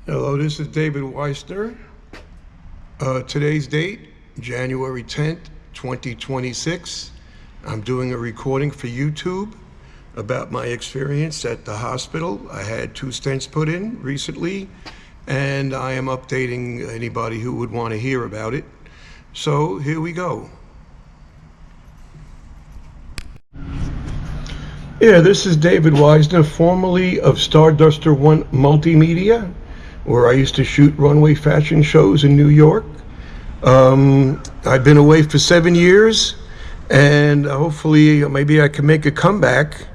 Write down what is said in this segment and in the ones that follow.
Hello, this is David Weissner. Today's date, January 10th, 2026. I'm doing a recording for YouTube about my experience at the hospital. I had 2 stents put in recently, and I am updating anybody who would want to hear about it. So here we go. Yeah, this is David Weissner, formerly of Starduster One Multimedia, where I used to shoot runway fashion shows in New York. I've been away for 7 years, and hopefully maybe I can make a comeback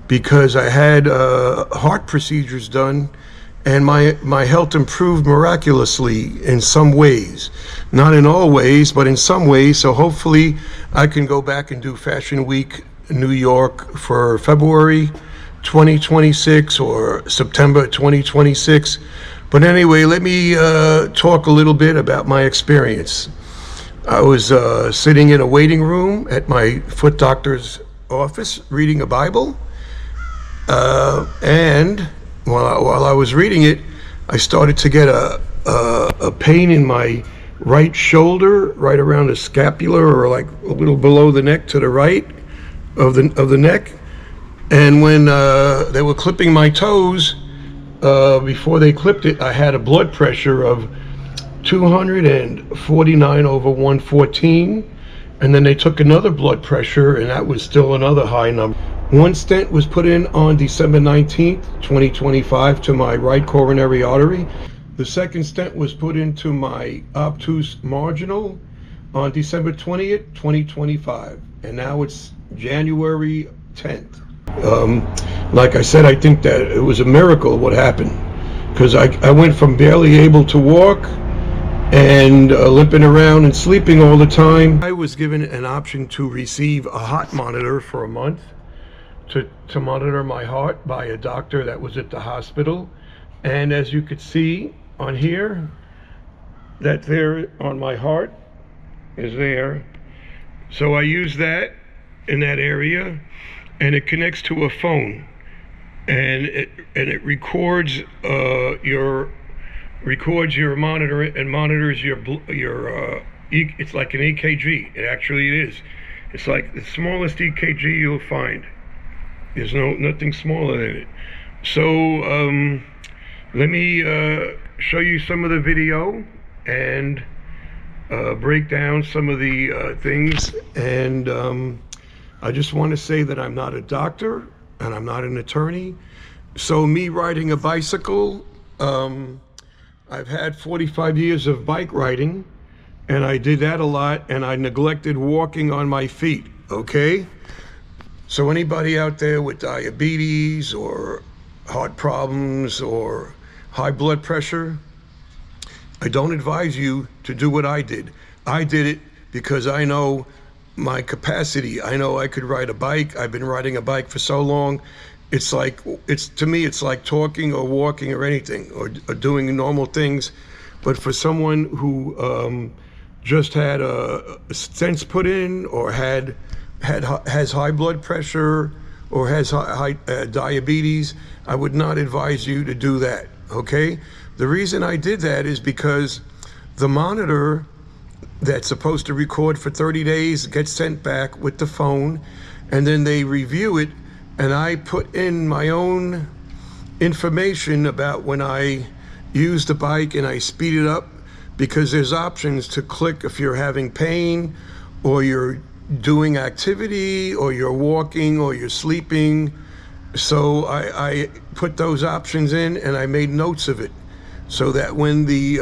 because I had heart procedures done, and my health improved miraculously in some ways. Not in all ways, but in some ways. So hopefully I can go back and do Fashion Week in New York for February 2026 or September 2026. But anyway, let me talk a little bit about my experience. I was sitting in a waiting room at my foot doctor's office reading a Bible, and while I was reading it, I started to get a pain in my right shoulder, right around the scapula, or like a little below the neck to the right of the neck. And when they were clipping my toes, before they clipped it, I had a blood pressure of 249/114, and then they took another blood pressure, and that was still another high number. 1 stent was put in on December 19th, 2025 to my right coronary artery. The second stent was put into my obtuse marginal on December 20th, 2025, and now it's January 10th. Like I said, I think that it was a miracle what happened, because I went from barely able to walk and limping around and sleeping all the time. I was given an option to receive a heart monitor for a month to monitor my heart by a doctor that was at the hospital. And as you could see on here, that there on my heart is there. So I use that in that area, and it connects to a phone, and it records your monitor and monitors your it's like an EKG. It actually is. It's like the smallest EKG you'll find. There's nothing smaller than it. So let me show you some of the video and break down some of the things. And I just want to say that I'm not a doctor and I'm not an attorney. So me riding a bicycle, I've had 45 years of bike riding, and I did that a lot, and I neglected walking on my feet, okay? So anybody out there with diabetes or heart problems or high blood pressure, I don't advise you to do what I did. I did it because I know my capacity. I know I could ride a bike. I've been riding a bike for so long. To me, it's like talking or walking or anything, or doing normal things. But for someone who just had stents put in, or has high blood pressure, or has high diabetes, I would not advise you to do that, okay? The reason I did that is because the monitor that's supposed to record for 30 days gets sent back with the phone, and then they review it, and I put in my own information about when I use the bike and I speed it up, because there's options to click if you're having pain, or you're doing activity, or you're walking, or you're sleeping. So I put those options in, and I made notes of it, so that when the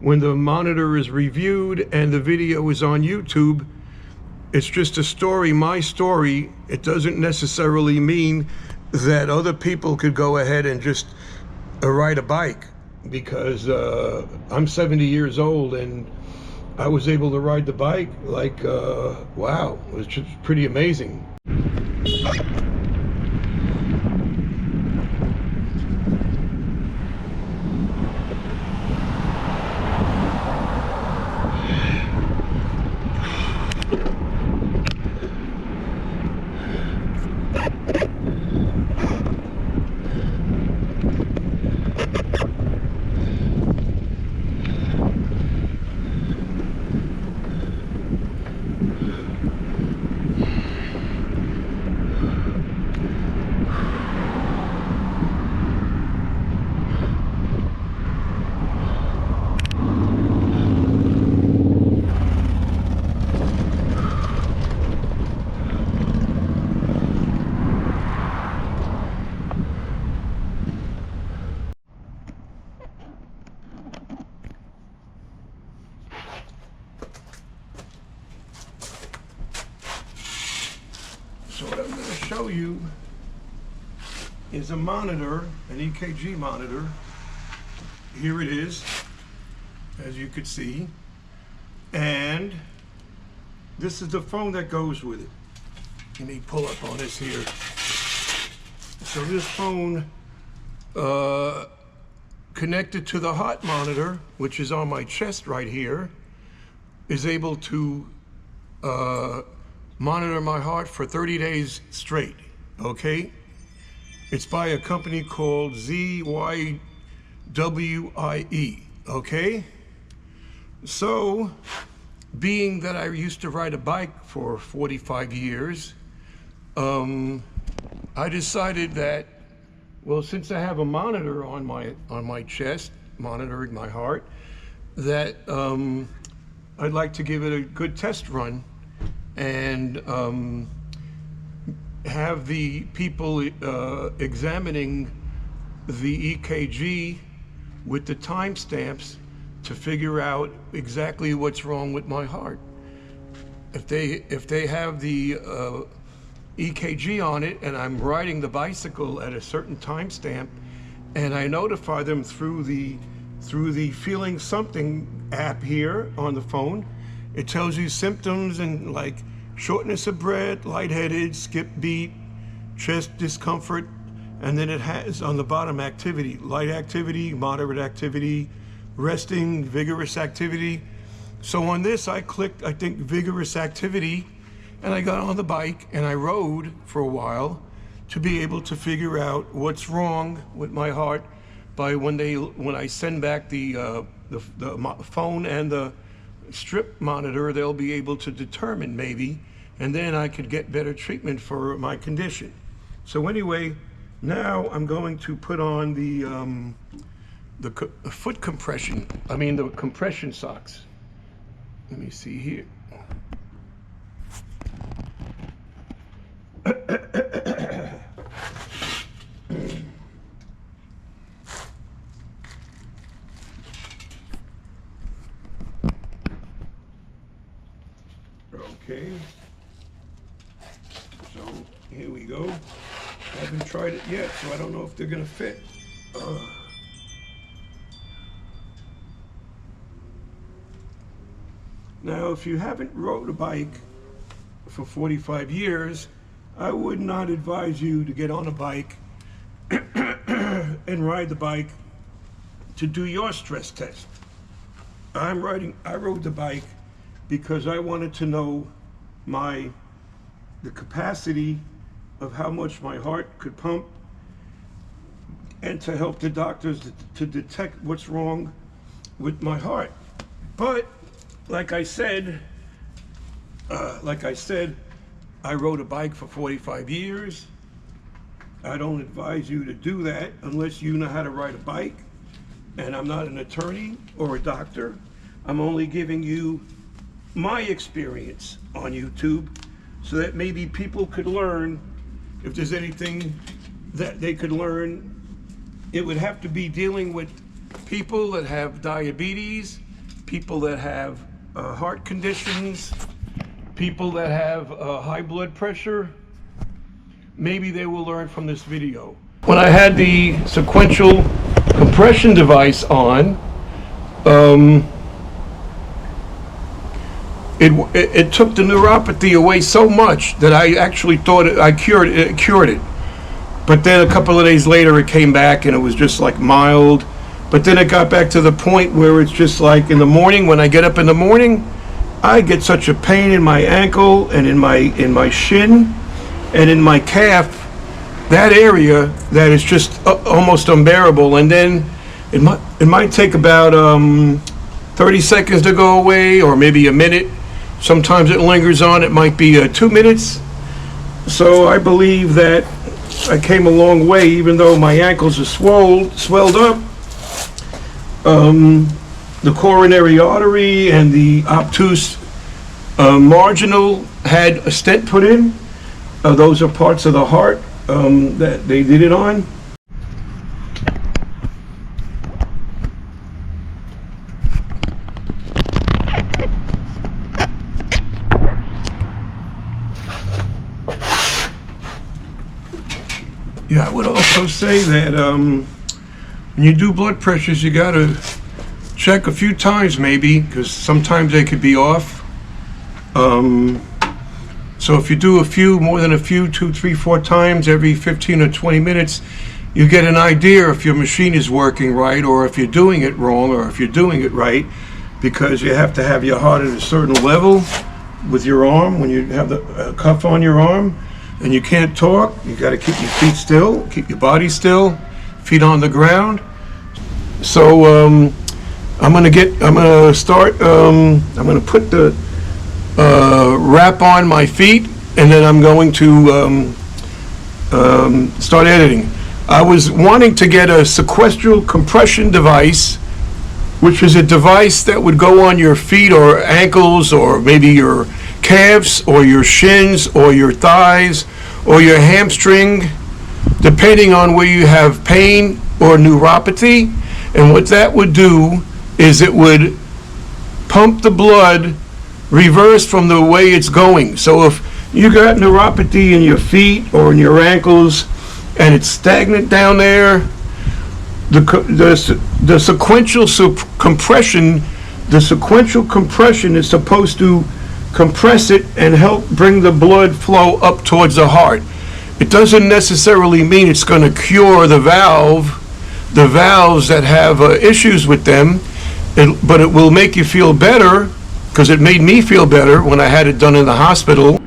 when the monitor is reviewed and the video is on YouTube, it's just a story, my story. It doesn't necessarily mean that other people could go ahead and just ride a bike, because I'm 70 years old and I was able to ride the bike like, wow, it was just pretty amazing. show you is a monitor, an EKG monitor. Here it is, as you could see. And this is the phone that goes with it. Let me pull up on this here. So this phone connected to the heart monitor, which is on my chest right here, is able to monitor my heart for 30 days straight, okay? It's by a company called ZYWIE, okay? So, being that I used to ride a bike for 45 years, I decided that, well, since I have a monitor on my chest, monitoring my heart, that I'd like to give it a good test run and have the people examining the EKG with the timestamps to figure out exactly what's wrong with my heart. If they have the EKG on it and I'm riding the bicycle at a certain timestamp, and I notify them through the Feeling Something app here on the phone, it tells you symptoms and like shortness of breath, lightheaded, skip beat, chest discomfort, and then it has on the bottom activity, light activity, moderate activity, resting, vigorous activity. So on this I clicked, I think, vigorous activity, and I got on the bike and I rode for a while to be able to figure out what's wrong with my heart by when I send back the phone and the strip monitor, they'll be able to determine maybe, and then I could get better treatment for my condition. So anyway, now I'm going to put on the foot compression, the compression socks. Let me see here. Okay, so here we go. I haven't tried it yet, so I don't know if they're gonna fit. Now, if you haven't rode a bike for 45 years, I would not advise you to get on a bike and ride the bike to do your stress test. I rode the bike because I wanted to know the capacity of how much my heart could pump, and to help the doctors to detect what's wrong with my heart. But like I said, I rode a bike for 45 years. I don't advise you to do that unless you know how to ride a bike. And I'm not an attorney or a doctor. I'm only giving you my experience on YouTube so that maybe people could learn. If there's anything that they could learn, it would have to be dealing with people that have diabetes, people that have heart conditions, people that have high blood pressure. Maybe they will learn from this video. When I had the sequential compression device on, it took the neuropathy away so much that I actually thought I cured it. But then a couple of days later it came back and it was just like mild. But then it got back to the point where it's just like in the morning, when I get up in the morning, I get such a pain in my ankle and in my shin and in my calf, that area, that is just almost unbearable. And then it might take about 30 seconds to go away, or maybe a minute. Sometimes it lingers on. It might be 2 minutes. So I believe that I came a long way, even though my ankles are swelled up. The coronary artery and the obtuse marginal had a stent put in. Those are parts of the heart that they did it on. Yeah, I would also say that when you do blood pressures, you got to check a few times maybe, because sometimes they could be off. So if you do more than a few, 2, 3, 4 times every 15 or 20 minutes, you get an idea if your machine is working right, or if you're doing it wrong, or if you're doing it right, because you have to have your heart at a certain level with your arm when you have the cuff on your arm, and you can't talk. You got to keep your feet still, keep your body still, feet on the ground. So I'm gonna put the wrap on my feet, and then I'm going to start editing. I was wanting to get a sequestral compression device, which is a device that would go on your feet or ankles, or maybe your calves or your shins or your thighs or your hamstring, depending on where you have pain or neuropathy. And what that would do is it would pump the blood reverse from the way it's going. So if you got neuropathy in your feet or in your ankles and it's stagnant down there, the sequential compression is supposed to compress it and help bring the blood flow up towards the heart. It doesn't necessarily mean it's going to cure the valves that have issues with them, but it will make you feel better, because it made me feel better when I had it done in the hospital.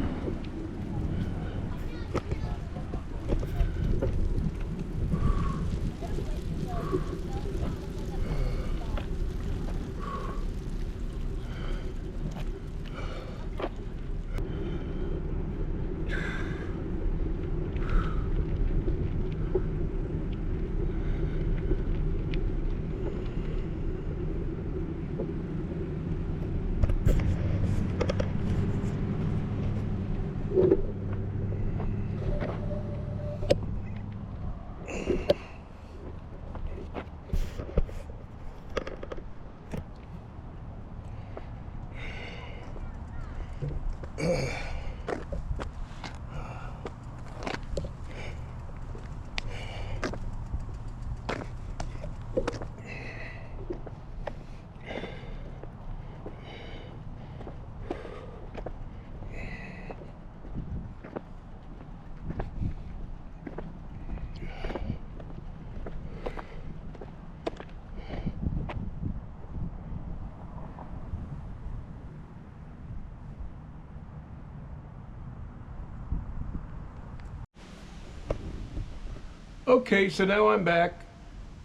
Okay, so now I'm back.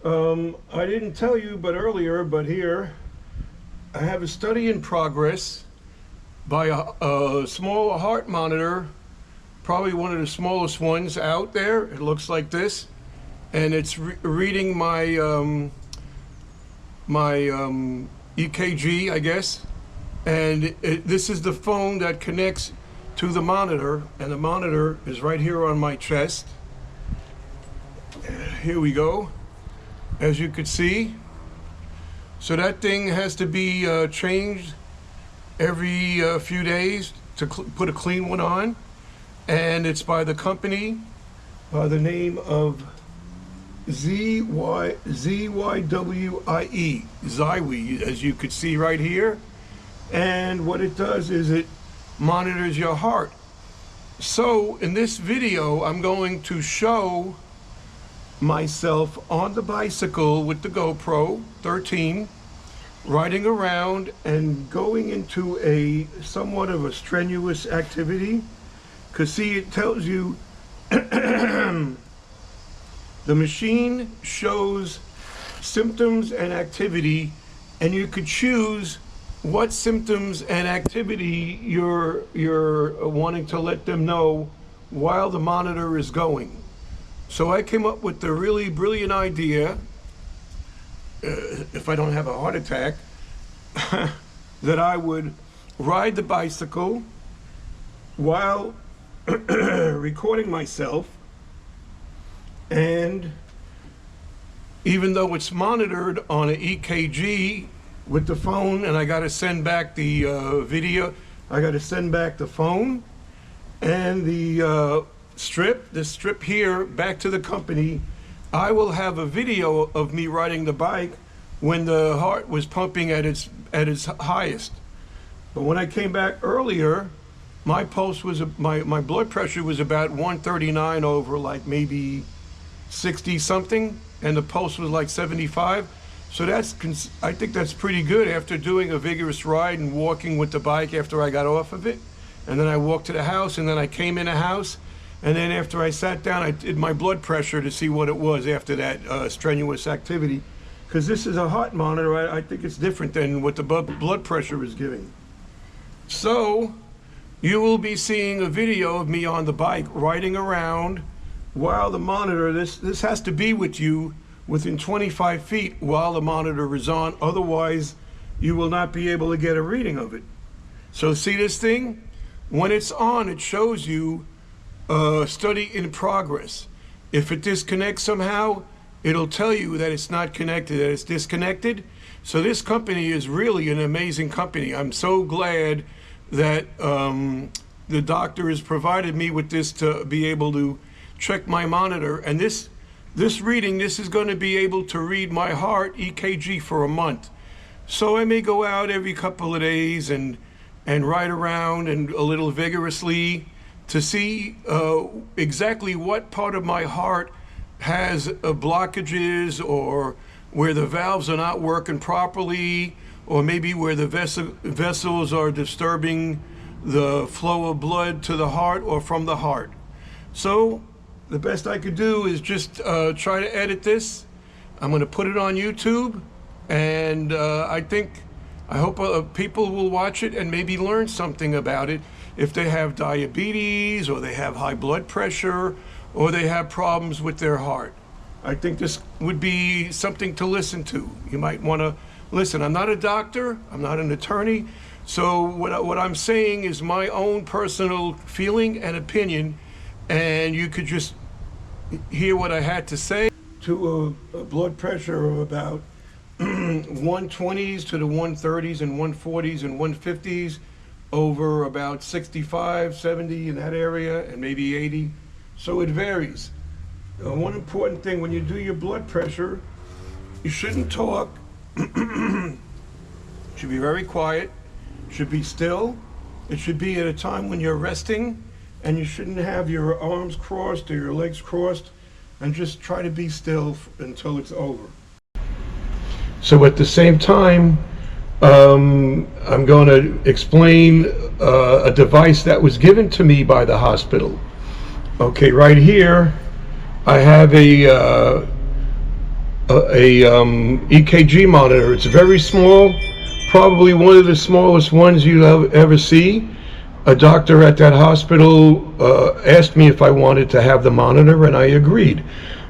I didn't tell you but here I have a study in progress by a small heart monitor, probably one of the smallest ones out there. It looks like this, and it's reading my EKG, I guess. And this is the phone that connects to the monitor, and the monitor is right here on my chest. Here we go, as you could see. So that thing has to be changed every few days to put a clean one on, and it's by the company by the name of ZYWIE, Zywie, as you could see right here. And what it does is it monitors your heart. So in this video, I'm going to show myself on the bicycle with the GoPro 13, riding around and going into a somewhat of a strenuous activity, because see, it tells you the machine shows symptoms and activity, and you could choose what symptoms and activity you're wanting to let them know while the monitor is going. So I came up with the really brilliant idea, if I don't have a heart attack, that I would ride the bicycle while recording myself, and even though it's monitored on an EKG with the phone, and I got to send back the video, I got to send back the phone and the strip, this strip here, back to the company, I will have a video of me riding the bike when the heart was pumping at its highest. But when I came back earlier, my pulse was, my blood pressure was about 139 over like maybe 60 something, and the pulse was like 75. So I think that's pretty good after doing a vigorous ride and walking with the bike after I got off of it. And then I walked to the house, and then I came in the house, and then after I sat down, I did my blood pressure to see what it was after that strenuous activity. Because this is a heart monitor, I think it's different than what the blood pressure is giving. So you will be seeing a video of me on the bike riding around while the monitor, this has to be with you within 25 feet while the monitor is on, otherwise you will not be able to get a reading of it. So see this thing? When it's on, it shows you study in progress. If it disconnects somehow, it'll tell you that it's not connected, that it's disconnected. So this company is really an amazing company. I'm so glad that the doctor has provided me with this to be able to check my monitor. And this reading, this is going to be able to read my heart EKG for a month. So I may go out every couple of days and ride around and a little vigorously to see exactly what part of my heart has blockages, or where the valves are not working properly, or maybe where the vessels are disturbing the flow of blood to the heart or from the heart. So the best I could do is just try to edit this. I'm going to put it on YouTube, and I hope people will watch it and maybe learn something about it if they have diabetes, or they have high blood pressure, or they have problems with their heart. I think this would be something to listen to. You might want to listen. I'm not a doctor, I'm not an attorney, so what I'm saying is my own personal feeling and opinion, and you could just hear what I had to say. To a blood pressure of about 120s to the 130s and 140s and 150s over about 65, 70 in that area, and maybe 80. So it varies. One important thing, when you do your blood pressure, you shouldn't talk. Should be very quiet, should be still. It should be at a time when you're resting, and you shouldn't have your arms crossed or your legs crossed, and just try to be still until it's over. So at the same time, I'm going to explain a device that was given to me by the hospital. Okay, right here I have a EKG monitor. It's very small, probably one of the smallest ones you'll ever see. A doctor at that hospital asked me if I wanted to have the monitor, and I agreed.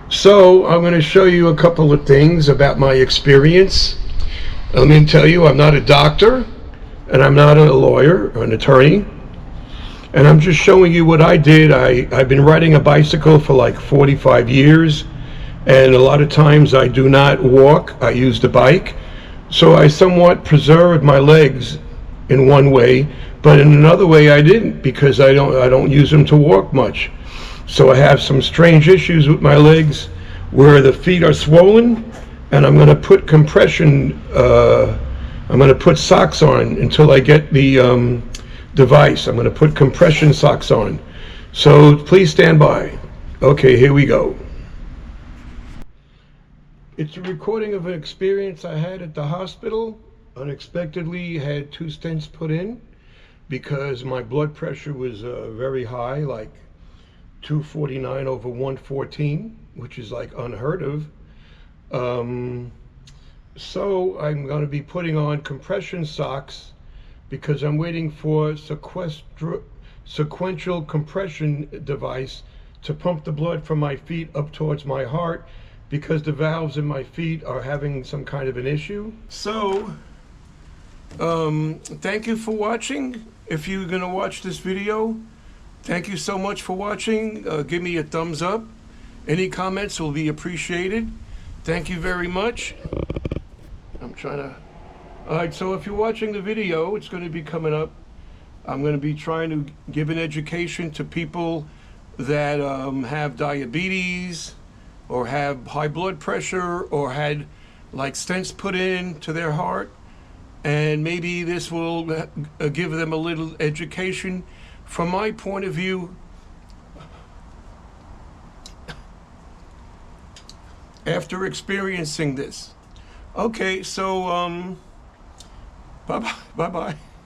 So I'm going to show you a couple of things about my experience. Let me tell you, I'm not a doctor, and I'm not a lawyer or an attorney, and I'm just showing you what I did. I've been riding a bicycle for like 45 years, and a lot of times I do not walk, I use the bike. So I somewhat preserved my legs in one way, but in another way I didn't, because I don't use them to walk much. So I have some strange issues with my legs where the feet are swollen, and I'm going to put compression, I'm going to put socks on until I get the device. I'm going to put compression socks on. So please stand by. Okay, here we go. It's a recording of an experience I had at the hospital. Unexpectedly had 2 stents put in because my blood pressure was very high, like 249 over 114, which is like unheard of. So I'm going to be putting on compression socks because I'm waiting for sequential compression device to pump the blood from my feet up towards my heart, because the valves in my feet are having some kind of an issue. So thank you for watching. If you're going to watch this video, thank you so much for watching. Give me a thumbs up. Any comments will be appreciated. Thank you very much. I'm trying to... Alright, so if you're watching the video, it's going to be coming up. I'm going to be trying to give an education to people that have diabetes or have high blood pressure or had like stents put in to their heart, and maybe this will give them a little education. From my point of view, after experiencing this. Okay, so bye bye.